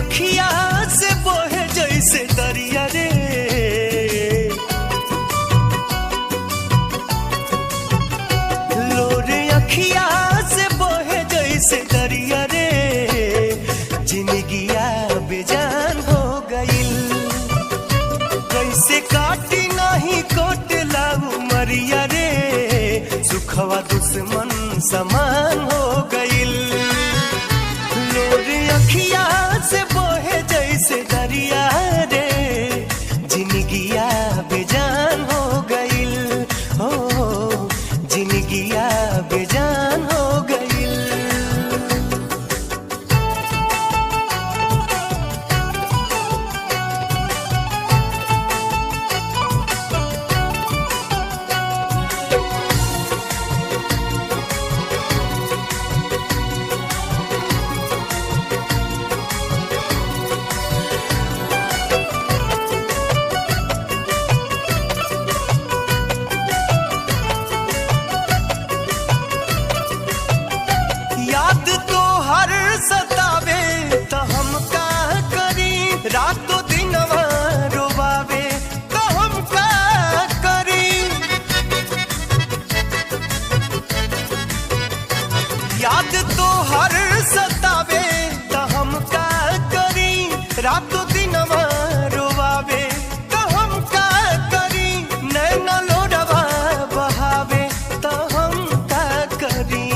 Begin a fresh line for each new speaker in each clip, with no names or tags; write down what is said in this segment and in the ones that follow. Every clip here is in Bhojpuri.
अखिया से बहे जैसे दरिया रे, लोरे अखिया से बहे जैसे दरिया रे, जिंदगिया बेजान हो गइल। कैसे काटी नहीं कोटला उमरिया रे, सुखवा दुश्मन समान हो गइल। लोरे अखिया से बहे जैसे दरिया रे, जिंदगिया बेजान हो गइल। हो जिंदगिया बेजान हो गइल। याद तो हर सतावे तो हम का करी, रातों दिनवा रोवावे तो हम का करी। याद तो हर सतावे तो हम का करी, रातों दिनवा रोवावे तो हम का करी। नैना लोडवा बहावे तो हम का करी।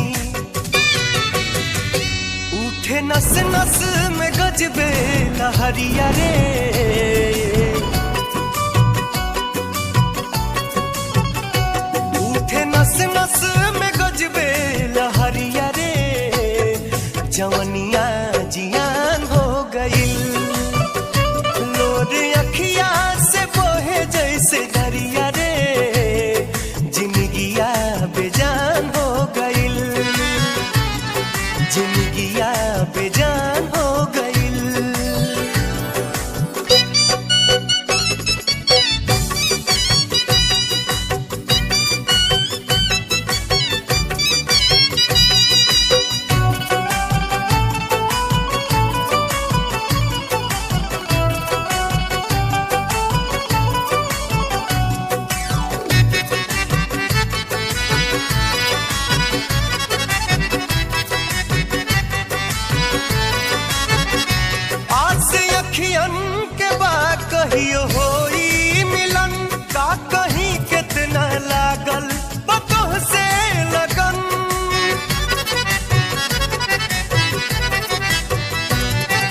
उठे नस नस में गजबे लहरिया रे, उठे नस नस में गजबे लहरिया रे, जवनिया जियान हो गइल। लोरे अखिया से बहे जैसे दरिया रे, जिंदगिया बेजान हो गइल। जिंदगिया बेजान हो गइल। अखियन के बाद कहियो होई मिलन, का कहीं कितना लागल बतोह से लगन।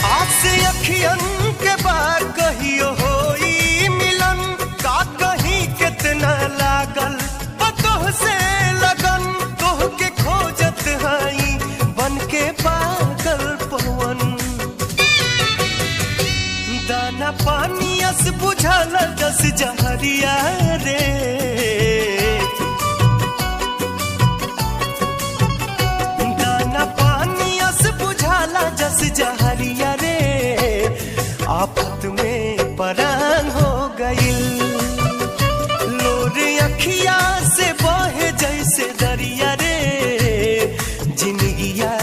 आज से अखियन के बाद कहियो होई मिलन, का कहीं कितना लागल बतोह से लगन। तोह के खोजत हई बन के पागल पवन, दाना पानियस बुझल जस जहरिया रे। दाना पानियस बुझल जस जहरिया रे, आफत में परान हो गइल। लोरे अखिया से बहे जैसे दरिया रे, जिंदगिया